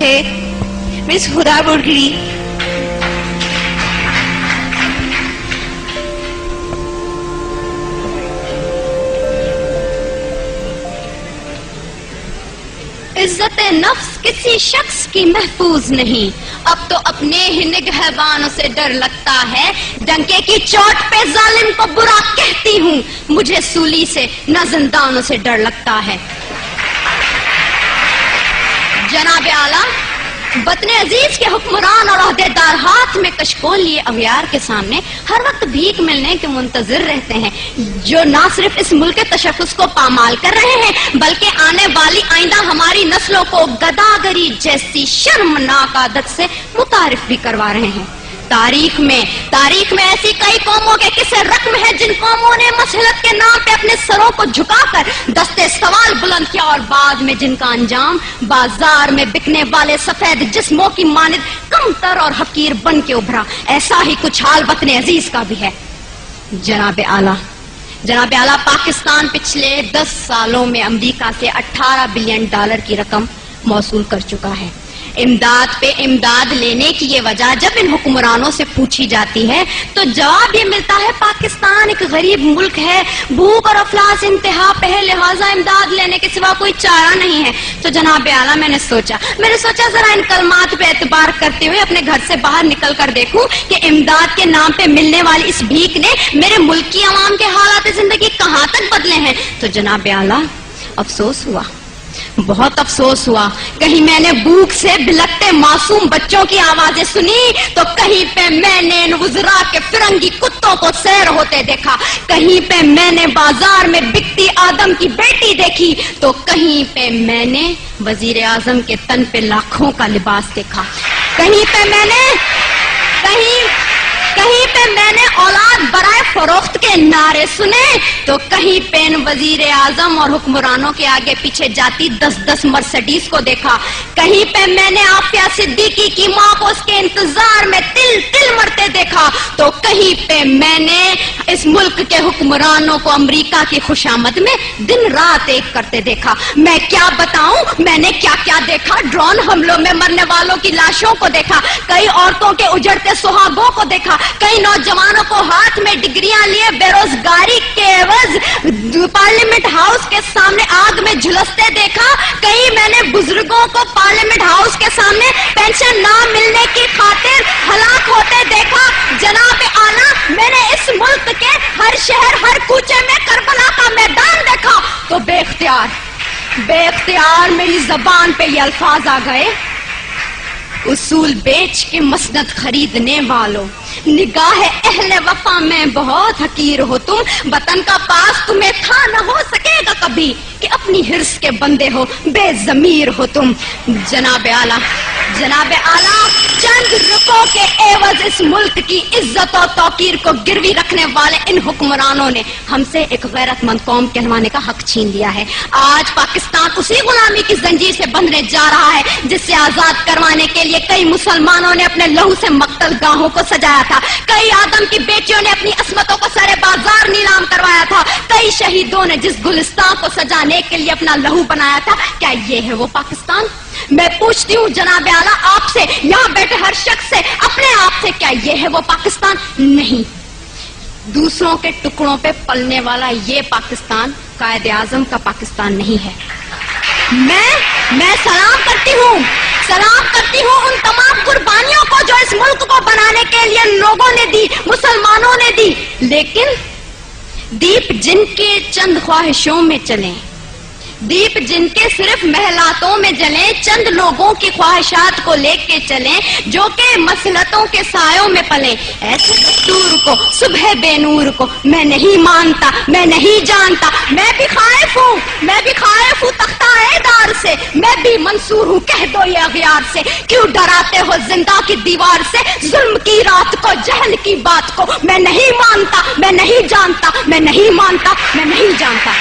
تھے مس خدا بڑگڑی. عزت نفس کسی شخص کی محفوظ نہیں, اب تو اپنے ہی نگہبانوں سے ڈر لگتا ہے. ڈنکے کی چوٹ پہ ظالم کو برا کہتی ہوں, مجھے سولی سے نہ زندانوں سے ڈر لگتا ہے. جناب اعلیٰ, وطن عزیز کے حکمران اور عہدیدار ہاتھ میں کشکول لیے اغیار کے سامنے ہر وقت بھیک ملنے کے منتظر رہتے ہیں, جو نہ صرف اس ملک کے تشخص کو پامال کر رہے ہیں بلکہ آنے والی آئندہ ہماری نسلوں کو گداگری جیسی شرمناک عادت سے متعارف بھی کروا رہے ہیں. تاریخ میں ایسی کئی قوموں کے قصے رقم ہیں جن قوموں نے مسلط کے نام پہ اپنے سروں کو جھکا کر دستے سوال بلند کیا, اور بعد میں جن کا انجام بازار میں بکنے والے سفید جسموں کی مانند کمتر اور حقیر بن کے ابھرا. ایسا ہی کچھ حال وطن عزیز کا بھی ہے. جناب اعلیٰ, پاکستان پچھلے 10 سالوں میں امریکہ سے $18 بلین کی رقم موصول کر چکا ہے. امداد پہ امداد لینے کی یہ وجہ جب ان حکمرانوں سے پوچھی جاتی ہے تو جواب یہ ملتا ہے پاکستان ایک غریب ملک ہے, بھوک اور افلاس انتہا پہ ہے, لہٰذا امداد لینے کے سوا کوئی چارہ نہیں ہے. تو جناب اعلیٰ, میں نے سوچا ذرا ان کلمات پہ اعتبار کرتے ہوئے اپنے گھر سے باہر نکل کر دیکھوں کہ امداد کے نام پہ ملنے والی اس بھیک نے میرے ملک کی عوام کے حالات زندگی کہاں تک بدلے ہیں. تو جناب اعلیٰ, افسوس ہوا, بہت افسوس ہوا. کہیں میں نے بھوک سے بلکتے معصوم بچوں کی آوازیں سنی تو کہیں پہ میں نے ان وزراء کے فرنگی کتوں کو سیر ہوتے دیکھا, کہیں پہ میں نے بازار میں بکتی آدم کی بیٹی دیکھی تو کہیں پہ میں نے وزیر اعظم کے تن پہ لاکھوں کا لباس دیکھا, کہیں پہ میں نے اولاد برائے فروخت کے نعرے سنے تو کہیں پہ وزیر اعظم اور حکمرانوں کے آگے پیچھے جاتی 10 مرسڈیز کو دیکھا, کہیں پہ میں نے عافیہ صدیقی کی ماں کو اس کے انتظار میں تل مرتے دیکھا تو کہیں پہ میں نے اس ملک کے حکمرانوں کو امریکہ کی خوشامد میں دن رات ایک کرتے دیکھا. میں کیا بتاؤں میں نے کیا کیا دیکھا. ڈرون حملوں میں مرنے والوں کی لاشوں کو دیکھا, کئی عورتوں کے اجڑتے سہاگوں کو دیکھا, کئی نوجوانوں کو ہاتھ میں ڈگریاں لیے بے روزگاری کے عوض پارلیمنٹ ہاؤس کے سامنے آگ میں جھلستے دیکھا, کئی میں نے بزرگوں کو پارلیمنٹ ہاؤس کے سامنے پینشن نہ ملنے کی خاطر ہلاک ہوتے دیکھا. جناب اعلیٰ, میں نے اس ملک کے ہر شہر ہر کوچے میں کربلا کا میدان دیکھا تو بے اختیار میری زبان پہ یہ الفاظ آ گئے, اصول بیچ کے مسند خریدنے والوں, نگاہ اہل وفا میں بہت حقیر ہو تم, وطن کا پاس تمہیں تھا نہ ہو سکے گا کبھی کہ اپنی حرص کے بندے ہو, بے ضمیر ہو تم. جناب اعلیٰ, چند رکوں کے عوض اس ملک کی عزت و توقیر کو گروی رکھنے والے ان حکمرانوں نے ہم سے ایک غیرت مند قوم کہلوانے کا حق چھین لیا ہے. آج پاکستان اسی غلامی کی زنجیر سے بندھنے جا رہا ہے جس سے آزاد کروانے کے لیے کئی مسلمانوں نے اپنے لہو سے مقتل گاہوں کو سجایا تھا, کئی آدم کی بیٹیوں نے اپنی عصمتوں کو سرے بازار نیلام کروایا تھا, کئی شہیدوں نے جس گلستان کو سجانے کے لیے اپنا لہو بنایا تھا. کیا یہ ہے وہ پاکستان؟ میں پوچھتی ہوں جناب اعلیٰ آپ سے, یہاں بیٹھے ہر شخص سے, اپنے آپ سے, کیا یہ ہے وہ پاکستان؟ نہیں. دوسروں کے ٹکڑوں پہ پلنے والا یہ پاکستان قائد اعظم کا پاکستان نہیں ہے. میں سلام کرتی ہوں ان تمام قربانیوں کو جو اس ملک کو بنانے کے لیے لوگوں نے دی, مسلمانوں نے دی, لیکن دیپ جن کے چند خواہشوں میں چلیں, دیپ جن کے صرف محلاتوں میں جلیں, چند لوگوں کی خواہشات کو لے کے چلیں جو کہ مسلطوں کے سایوں میں پلیں, ایسے دستور کو, صبح بے نور کو میں نہیں مانتا, میں نہیں جانتا. میں بھی خائف ہوں تختہ دار سے, میں بھی منصور ہوں کہہ دو یہ اغیار سے. کیوں ڈراتے ہو زندہ کی دیوار سے, ظلم کی رات کو, جہل کی بات کو. میں نہیں مانتا, میں نہیں جانتا, میں نہیں مانتا, میں نہیں جانتا.